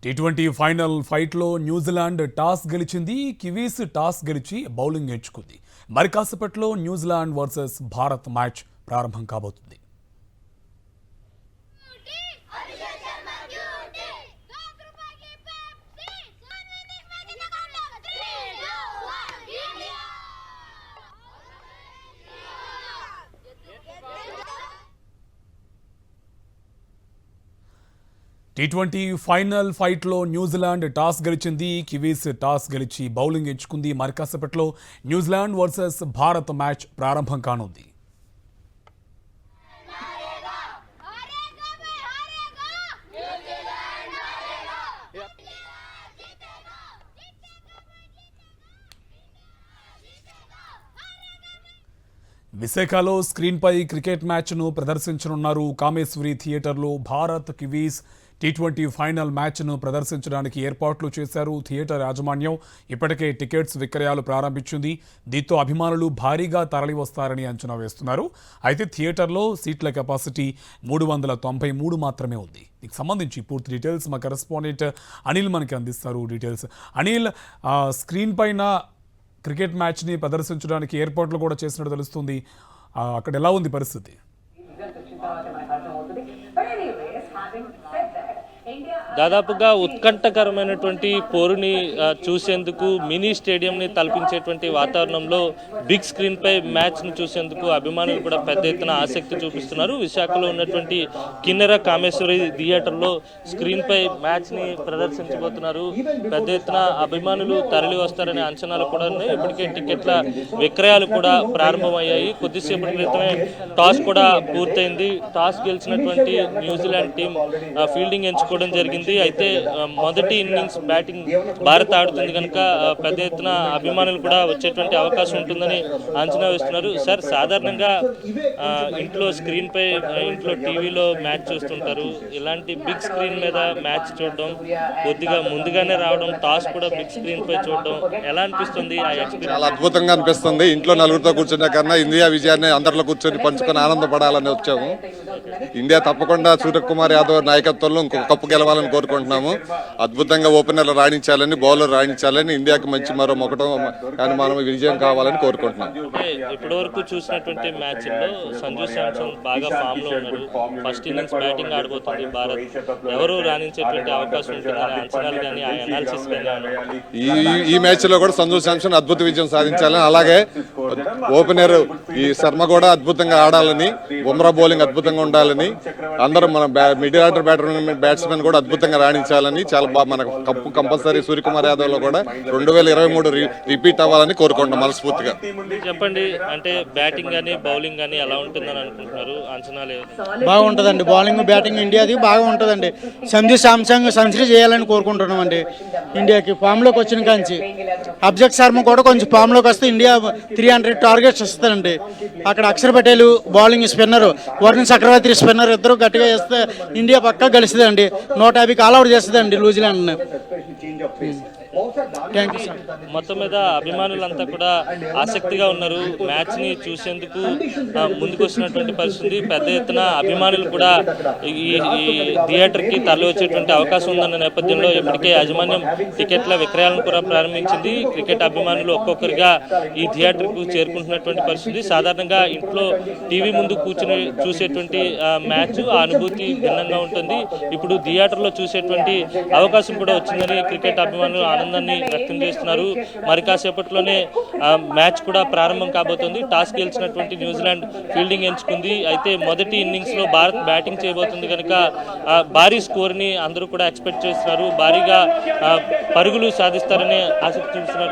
T20 final ఫైట్లో New Zealand toss గెలిచింది. Kiwis toss గెలిచి బౌలింగ్ ఎంచుకుంది. మరి కాసేపట్లో న్యూజిలాండ్ వర్సెస్ భారత్ మ్యాచ్ ప్రారంభం కాబోతుంది. టీ20 ఫైనల్ ఫైట్లో న్యూజిలాండ్ టాస్ గెలిచింది. కివీస్ టాస్ గెలిచి బౌలింగ్ ఎంచుకుంది. మరి కాసేపట్లో న్యూజిలాండ్ వర్సెస్ భారత్ మ్యాచ్ ప్రారంభం కానుంది. విశాఖలో స్క్రీన్పై క్రికెట్ మ్యాచ్ను ప్రదర్శించనున్నారు. కామేశ్వరి థియేటర్లో భారత్ కివీస్ టీ20 ఫైనల్ మ్యాచ్ను ప్రదర్శించడానికి ఏర్పాట్లు చేశారు. థియేటర్ యాజమాన్యం ఇప్పటికే టికెట్స్ విక్రయాలు ప్రారంభించింది. దీంతో అభిమానులు భారీగా తరలివస్తారని అంచనా వేస్తున్నారు. అయితే థియేటర్లో సీట్ల కెపాసిటీ 393 మాత్రమే ఉంది. దీనికి సంబంధించి పూర్తి డీటెయిల్స్ మా కరెస్పాండెంట్ అనిల్ మనకి అందిస్తారు. డీటెయిల్స్ అనిల్, స్క్రీన్ పైన క్రికెట్ మ్యాచ్ని ప్రదర్శించడానికి ఏర్పాట్లు కూడా చేసినట్టు తెలుస్తుంది. అక్కడ ఎలా ఉంది పరిస్థితి? దాదాపుగా ఉత్కంఠకరమైనటువంటి పోరుని చూసేందుకు మినీ స్టేడియంని తలపించేటువంటి వాతావరణంలో బిగ్ స్క్రీన్పై మ్యాచ్ను చూసేందుకు అభిమానులు కూడా పెద్ద ఎత్తున ఆసక్తి చూపిస్తున్నారు. విశాఖలో ఉన్నటువంటి కిన్నెర కామేశ్వరి థియేటర్లో స్క్రీన్పై మ్యాచ్ని ప్రదర్శించబోతున్నారు. పెద్ద ఎత్తున అభిమానులు తరలి వస్తారనే అంచనాలు కూడా ఉన్నాయి. ఇప్పటికే టికెట్ల విక్రయాలు కూడా ప్రారంభమయ్యాయి. కొద్దిసేపటి క్రితమే టాస్ కూడా పూర్తయింది. టాస్ గెలిచినటువంటి న్యూజిలాండ్ టీం ఫీల్డింగ్ ఎంచుకోవడం జరిగింది. అయితే మొదటి ఇన్నింగ్స్ బ్యాటింగ్ భారత్ ఆడుతుంది కనుక పెద్ద ఎత్తున అభిమానులు కూడా వచ్చేటువంటి అవకాశం ఉంటుందని అంచనా వేస్తున్నారు. సార్, సాధారణంగా ఇంట్లో స్క్రీన్పై ఇంట్లో టీవీలో మ్యాచ్ చూస్తుంటారు. ఇలాంటి బిగ్ స్క్రీన్ మీద మ్యాచ్ చూడడం, కొద్దిగా ముందుగానే రావడం, టాస్ కూడా బిగ్ స్క్రీన్ పై చూడడం ఎలా అనిపిస్తుంది? చాలా అద్భుతంగా అనిపిస్తుంది. ఇంట్లో నలుగురితో కూర్చునే కన్నా ఇండియా విజయాన్ని అందరిలో కూర్చొని పంచుకొని ఆనందపడాలని వచ్చాము. ఇండియా తప్పకుండా సూర్యకుమార్ యాదవ్ నాయకత్వంలో ఇంకొక కప్పు గెలవాలని కోరుకుంటున్నాము. అద్భుతంగా ఓపెనర్లు రాణించాలని, బౌలర్ రాణించాలని, ఇండియాకి మంచి మరో మొకటం కానీ మనం విజయం కావాలని కోరుకుంటున్నాం. ఇప్పటి వరకు చూసినటువంటి మ్యాచ్ లో సంజు శాంసన్ బాగా ఫామ్ లో ఉన్నారు. ఫస్ట్ ఇన్నింగ్స్ బ్యాటింగ్ ఆడబోతుంది భారత్. ఎవరు రాణించేటువంటి అవకాశం ఉంటుందని అంచనాలు కానీ ఆ అనాలిసిస్ ఈ మ్యాచ్ లో కూడా సంజు శాంసన్ అద్భుత విజయం సాధించాలని, అలాగే ఓపెనర్ ఈ శర్మ కూడా అద్భుతంగా ఆడాలని, బుమ్రా బౌలింగ్ అద్భుతంగా ఉండాలని, అందరూ మన మిడిల్ ఆర్డర్ బ్యాట్స్మెన్ కూడా అద్భుతంగా రాణించాలని, చాలా బాగా మన కప్పు కంపల్సరీ సూర్యకుమార్ యాదవ్ లో కూడా 2023 రిపీట్ అవ్వాలని కోరుకుంటున్నాం మనస్ఫూర్తిగా. చెప్పండి, అంటే బ్యాటింగ్ గానీ బౌలింగ్ గానీ ఎలా ఉంటుందని అనుకుంటున్నారు? అంచనాలు బాగుంటుందండి. బౌలింగ్ బ్యాటింగ్ ఇండియాది బాగా ఉంటుందండి. సంజు శాంసంగ్ సెంచరీ చేయాలని కోరుకుంటున్నాం అండి. ఇండియాకి ఫామ్ లోకి వచ్చిన కాంచి అభిషేక్ శర్మ కూడా కొంచెం ఫామ్ లోకి వస్తే ఇండియా 300 టార్గెట్స్ వస్తారండి. అక్కడ అక్షర్ పటేల్ బౌలింగ్ స్పిన్నర్, వరుణ్ చక్రవర్తి స్పిన్నర్ ఇద్దరు గట్టిగా వేస్తే ఇండియా పక్కా గెలుస్తుందండి. 150 ఆల్అౌట్ చేస్తుందండి న్యూజిలాండ్. మొత్తం మీద అభిమానులంతా కూడా ఆసక్తిగా ఉన్నారు. మ్యాచ్ ని చూసేందుకు ముందుకు వచ్చినటువంటి పరిస్థితి. పెద్ద ఎత్తున అభిమానులు కూడా ఈ థియేటర్ కి తరలి వచ్చేటువంటి అవకాశం ఉందన్న నేపథ్యంలో ఇప్పటికే యాజమాన్యం టికెట్ల విక్రయాలను కూడా ప్రారంభించింది. క్రికెట్ అభిమానులు ఒక్కొక్కరిగా ఈ థియేటర్ కు చేరుకుంటున్నటువంటి పరిస్థితి. సాధారణంగా ఇంట్లో టీవీ ముందు కూర్చుని చూసేటువంటి మ్యాచ్ ఆ అనుభూతి భిన్నంగా ఉంటుంది. ఇప్పుడు థియేటర్ లో చూసేటువంటి అవకాశం కూడా వచ్చిందని క్రికెట్ అభిమానులు ఆనందాన్ని వ్యక్తం చేస్తున్నారు. మరి కాసేపట్లోనే మ్యాచ్ కూడా ప్రారంభం కాబోతుంది. టాస్ గెలిచినటువంటి న్యూజిలాండ్ ఫీల్డింగ్ ఎంచుకుంది. అయితే మొదటి ఇన్నింగ్స్ లో భారత్ బ్యాటింగ్ చేయబోతుంది కనుక భారీ స్కోర్ ని అందరూ కూడా ఎక్స్పెక్ట్ చేస్తున్నారు. భారీగా పరుగులు సాధిస్తారని ఆసక్తి చూస్తున్నారు.